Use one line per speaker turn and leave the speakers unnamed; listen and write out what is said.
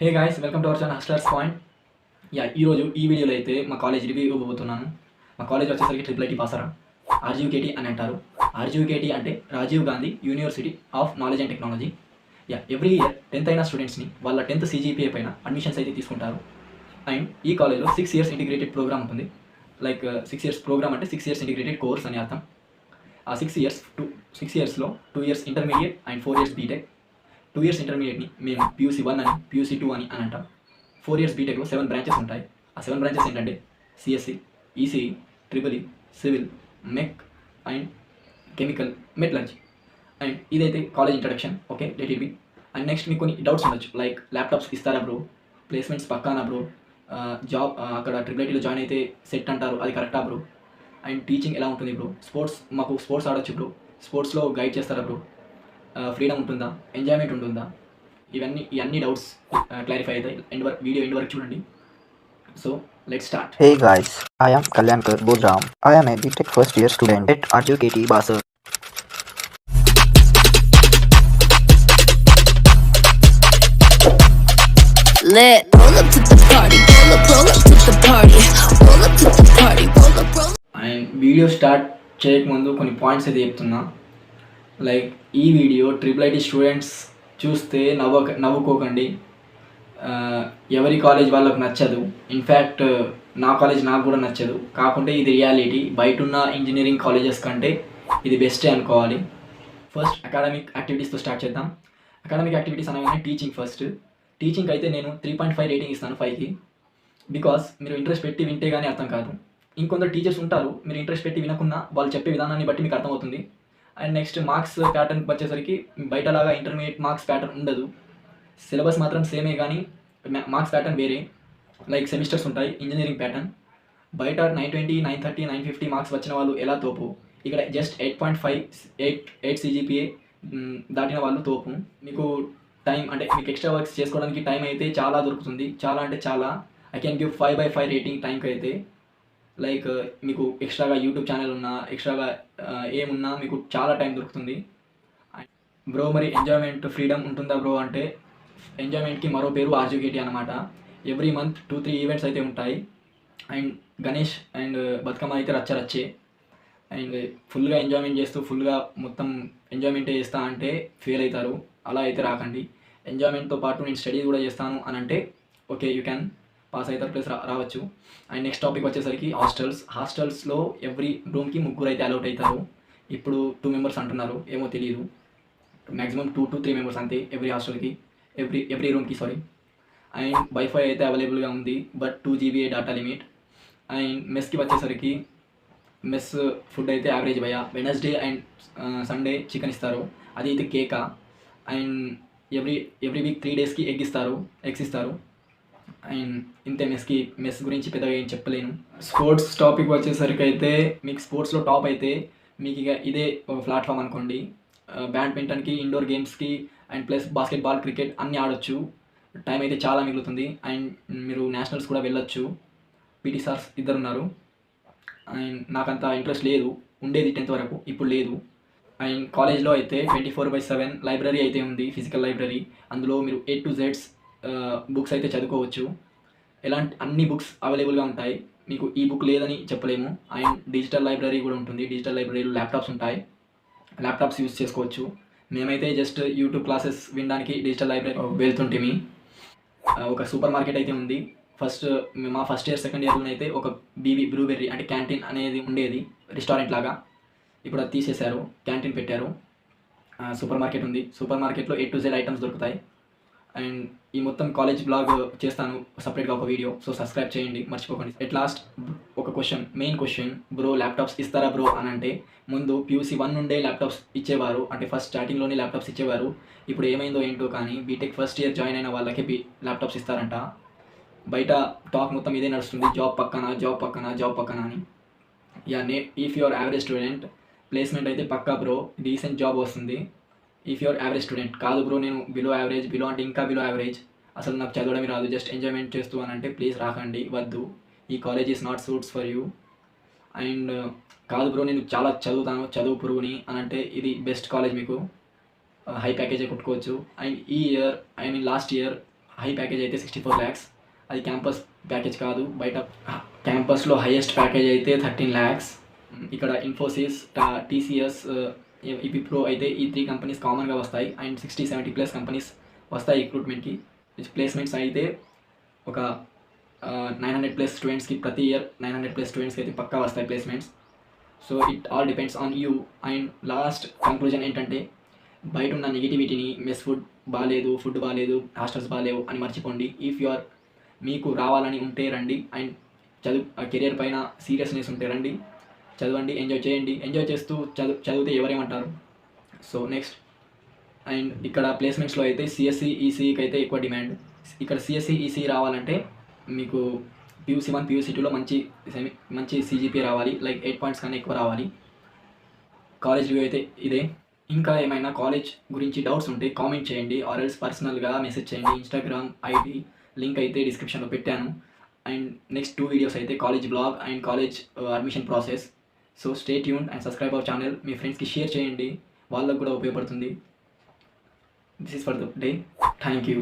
Hey guys, welcome to our channel Hustlers Point. ఈరోజు ఈ వీడియోలో అయితే మా కాలేజ్ రివ్యూ ఇవ్వబోతున్నాను. మా కాలేజ్ వచ్చేసరికి IIIT బాసరా, RGUKT అని అంటారు. RGUKT అంటే Rajiv Gandhi university of knowledge and technology. Every year 10th అయిన స్టూడెంట్స్ని వాళ్ళ 10th CGPA పైన అడ్మిషన్స్ అయితే తీసుకుంటారు. అండ్ ఈ కాలేజ్లో 6 years ఇంటిగ్రేటెడ్ ప్రోగ్రామ్ ఉంటుంది. లైక్ 6 years ప్రోగ్రామ్ అంటే 6 years ఇంటిగ్రేటెడ్ కోర్స్ అని అర్థం. ఆ 6 yearsలో 2 years intermediate and 4 years BTech. 2 years ఇంటర్మీడియట్ని మేము PUC 1 అని, PUC 2 అని అంటాం. 4 years బీటెక్లో 7 branches ఉంటాయి. ఆ 7 branches ఏంటంటే CSE, ECE, EEE, civil, mech and chemical, metallurgy. And ఇదైతే college introduction. Okay, let it be. And next మీకు కొన్ని డౌట్స్ ఉండొచ్చు, లైక్ ల్యాప్టాప్స్ ఇస్తారా బ్రో, ప్లేస్మెంట్స్ పక్కానా బ్రో, జాబ్ అక్కడ IIITలో జాయిన్ అయితే సెట్ అంటారు, అది కరెక్టా బ్రో, అండ్ టీచింగ్ ఎలా ఉంటుంది బ్రో, మాకు స్పోర్ట్స్ ఆడొచ్చు బ్రో, స్పోర్ట్స్లో గైడ్ చేస్తారా బ్రో, ఫ్రీడమ్ ఉంటుందా, ఎంజాయ్మెంట్ ఉంటుందా, ఇవన్నీ డౌట్స్ క్లారిఫై అవుతాయి. వీడియో ఎండ్ వరకు చూడండి. So let's start.
Hey guys, I am Kalyankar Bhojram. I am a Btech first year student at Rgukt Basara.
Lit, roll up to the party, roll up to the party, roll up to the party, roll up.
And video start చేయకముందు కొన్ని points అయితే చెప్తున్నా. Like ఈ video IIIT students చూస్తే నవ్వుకోకండి. ఎవరి college వాళ్ళకు నచ్చదు. In fact నా కాలేజ్ నాకు కూడా నచ్చదు. కాకుంటే ఇది రియాలిటీ. బయట ఉన్న ఇంజనీరింగ్ కాలేజెస్ కంటే ఇది బెస్టే అనుకోవాలి. ఫస్ట్ అకాడమిక్ యాక్టివిటీస్తో స్టార్ట్ చేద్దాం. అకాడమిక్ యాక్టివిటీస్ అనగానే టీచింగ్ ఫస్ట్. టీచింగ్ అయితే నేను 3.5 రేటింగ్ ఇస్తాను 5కి. బికాస్ మీరు ఇంట్రెస్ట్ పెట్టి వింటే కానీ అర్థం కాదు. ఇంకొందరు టీచర్స్ ఉంటారు, మీరు ఇంట్రెస్ట్ పెట్టి వినకున్నా వాళ్ళు చెప్పే విధానాన్ని బట్టి మీకు అర్థమవుతుంది. అండ్ నెక్స్ట్ మార్క్స్ ప్యాటర్న్ వచ్చేసరికి బయటలాగా ఇంటర్మీడియట్ మార్క్స్ ప్యాటర్న్ ఉండదు. సిలబస్ మాత్రం సేమే కానీ మార్క్స్ ప్యాటర్న్ వేరే. లైక్ సెమిస్టర్స్ ఉంటాయి. ఇంజనీరింగ్ ప్యాటర్న్ బయట 920, 930, 950 మార్క్స్ వచ్చిన వాళ్ళు ఎలా తోపు, ఇక్కడ జస్ట్ 8.5, 8 CGPA దాటిన వాళ్ళు తోపు. మీకు టైం అంటే మీకు ఎక్స్ట్రా వర్క్స్ చేసుకోవడానికి టైం అయితే చాలా దొరుకుతుంది. చాలా అంటే చాలా. ఐ కెన్ గివ్ 5/5 రేటింగ్ టైంకి అయితే. లైక్ మీకు ఎక్స్ట్రాగా యూట్యూబ్ ఛానల్ ఉన్నా, ఎక్స్ట్రాగా ఏమున్నా మీకు చాలా టైం దొరుకుతుంది. బ్రో మరి ఎంజాయ్మెంట్, ఫ్రీడమ్ ఉంటుందా బ్రో అంటే, ఎంజాయ్మెంట్కి మరో పేరు RGUKT అనమాట. ఎవ్రీ మంత్ 2-3 ఈవెంట్స్ అయితే ఉంటాయి. అండ్ గణేష్ అండ్ బతుకమ్మ అయితే రచ్చే. అండ్ ఫుల్గా ఎంజాయ్మెంట్ చేస్తూ ఫుల్గా మొత్తం ఎంజాయ్మెంటే చేస్తా అంటే ఫెయిల్ అవుతారు. అలా అయితే రాకండి. ఎంజాయ్మెంట్తో పాటు నేను స్టడీ కూడా చేస్తాను అని అంటే ఓకే, యూ క్యాన్ పాస్ అవుతారు, ప్లస్ రావచ్చు. అండ్ నెక్స్ట్ టాపిక్ వచ్చేసరికి హాస్టల్స్లో ఎవ్రీ రూమ్కి 3 అయితే అలౌట్ అవుతారు. ఇప్పుడు 2 members అంటున్నారు, ఏమో తెలియదు. మ్యాక్సిమం 2 to 3 members అంతే ఎవ్రీ హాస్టల్కి, ఎవ్రీ రూమ్కి సారీ. అండ్ వైఫై అయితే అవైలబుల్గా ఉంది, but 2 GB data limit. And మెస్కి వచ్చేసరికి మెస్ ఫుడ్ అయితే యావరేజ్ భయ. వెనస్డే అండ్ సండే చికెన్ ఇస్తారు, అది అయితే కేకా. అండ్ ఎవ్రీ వీక్ 3 daysకి ఎగ్స్ ఇస్తారు. అండ్ ఇంతే. మెస్ గురించి పెద్దగా ఏం చెప్పలేను. స్పోర్ట్స్ టాపిక్ వచ్చేసరికి అయితే మీకు స్పోర్ట్స్లో టాప్ అయితే మీకు ఇక ఇదే ఒక ప్లాట్ఫామ్ అనుకోండి. బ్యాడ్మింటన్కి, ఇండోర్ గేమ్స్కి అండ్ ప్లస్ బాస్కెట్బాల్, క్రికెట్ అన్నీ ఆడొచ్చు. టైం అయితే చాలా మిగులుతుంది. అండ్ మీరు నేషనల్స్ కూడా వెళ్ళొచ్చు. PT సార్స్ 2 ఉన్నారు. అండ్ నాకంత ఇంట్రెస్ట్ లేదు, ఉండేది 10th వరకు, ఇప్పుడు లేదు. అండ్ కాలేజ్లో అయితే 24/7 లైబ్రరీ అయితే ఉంది, ఫిజికల్ లైబ్రరీ. అందులో మీరు A to Z బుక్స్ అయితే చదువుకోవచ్చు. అన్ని బుక్స్ అవైలబుల్గా ఉంటాయి. మీకు ఈ బుక్ లేదని చెప్పలేము. అండ్ డిజిటల్ లైబ్రరీ కూడా ఉంటుంది. డిజిటల్ లైబ్రరీలో ల్యాప్టాప్స్ ఉంటాయి, ల్యాప్టాప్స్ యూజ్ చేసుకోవచ్చు. మేమైతే జస్ట్ యూట్యూబ్ క్లాసెస్ వినడానికి డిజిటల్ లైబ్రరీ వెళ్తుంటిమి. ఒక సూపర్ మార్కెట్ అయితే ఉంది. మా ఫస్ట్ ఇయర్ సెకండ్ ఇయర్లో అయితే ఒక బ్రూబెర్రీ అంటే క్యాంటీన్ అనేది ఉండేది, రెస్టారెంట్ లాగా. ఇప్పుడు అది తీసేశారు, క్యాంటీన్ పెట్టారు. సూపర్ మార్కెట్ ఉంది. సూపర్ మార్కెట్లో A to Z ఐటమ్స్ దొరుకుతాయి. అండ్ ఈ మొత్తం కాలేజ్ బ్లాగ్ చేస్తాను సపరేట్గా ఒక వీడియో, సో సబ్స్క్రైబ్ చేయండి మర్చిపోకండి. ఎట్ లాస్ట్ ఒక మెయిన్ క్వశ్చన్, బ్రో ల్యాప్టాప్స్ ఇస్తారా బ్రో అని అంటే, ముందు PUC 1 నుండే ల్యాప్టాప్స్ ఇచ్చేవారు, అంటే ఫస్ట్ స్టార్టింగ్లోనే ల్యాప్టాప్స్ ఇచ్చేవారు. ఇప్పుడు ఏమైందో ఏంటో కానీ బీటెక్ ఫస్ట్ ఇయర్ జాయిన్ అయిన వాళ్ళకి ల్యాప్టాప్స్ ఇస్తారంట. బయట టాక్ మొత్తం ఇదే నడుస్తుంది, జాబ్ పక్కన అని. If your average student, placement అయితే పక్కా బ్రో, డీసెంట్ జాబ్ వస్తుంది. ఇఫ్ యువర్ యావరేజ్ స్టూడెంట్ కాదు బ్రో, నేను బిలో అంటే ఇంకా బిలో యావరేజ్, అసలు నాకు చదవడమే రాదు, జస్ట్ ఎంజాయ్మెంట్ చేస్తూ అని అంటే ప్లీజ్ రాకండి, వద్దు. ఈ college is not suits for you. And కాదు బ్రో, నేను చాలా చదువుతాను, చదువు పురుగుని అని అంటే ఇది బెస్ట్ కాలేజ్, మీకు హై ప్యాకేజే కొట్టుకోవచ్చు. అండ్ ఈ year last year high package అయితే 64 lakhs. అది క్యాంపస్ ప్యాకేజ్ కాదు, బయట క్యాంపస్లో హైయెస్ట్ ప్యాకేజ్ అయితే 13 lakhs. ఇక్కడ ఇన్ఫోసిస్, టీసీఎస్, విప్రో అయితే ఈ 3 కంపెనీస్ కామన్గా వస్తాయి. అండ్ 60-70+ కంపెనీస్ వస్తాయి రిక్రూట్మెంట్కి. ప్లేస్మెంట్స్ అయితే ఒక 900+ స్టూడెంట్స్కి ప్రతి ఇయర్ 900+ స్టూడెంట్స్కి అయితే పక్కా వస్తాయి placements. So it all depends on you. And last conclusion ఏంటంటే, బయట ఉన్న నెగిటివిటీని మెస్ ఫుడ్ బాగాలేదు, హాస్టల్స్ బాగాలేవు అని మర్చిపోండి. ఇఫ్ యు ఆర్ మీకు రావాలని ఉంటే రండి. అండ్ కెరియర్ పైన సీరియస్నెస్ ఉంటే రండి, చదవండి, ఎంజాయ్ చేయండి. ఎంజాయ్ చేస్తూ చదివితే ఎవరేమంటారు. సో నెక్స్ట్, అండ్ ఇక్కడ ప్లేస్మెంట్స్లో అయితే సిఎస్సి, ఈసీకి అయితే ఎక్కువ డిమాండ్. ఇక్కడ సిఎస్సి, ఈసీ రావాలంటే మీకు PUC 1, PUC 2లో మంచి CGPA రావాలి, లైక్ 8 points కన్నా ఎక్కువ రావాలి. కాలేజ్ రివ్యూ అయితే ఇదే. ఇంకా ఏమైనా కాలేజ్ గురించి డౌట్స్ ఉంటే కామెంట్ చేయండి, ఆర్ఎల్స్ పర్సనల్గా మెసేజ్ చేయండి. ఇన్స్టాగ్రామ్ ఐడి లింక్ అయితే డిస్క్రిప్షన్లో పెట్టాను. అండ్ నెక్స్ట్ 2 వీడియోస్ అయితే college blog and college admission process. So stay tune and subscribe our channel. మీ ఫ్రెండ్స్కి షేర్ చేయండి, వాళ్ళకు కూడా ఉపయోగపడుతుంది. This is for the day. Thank you.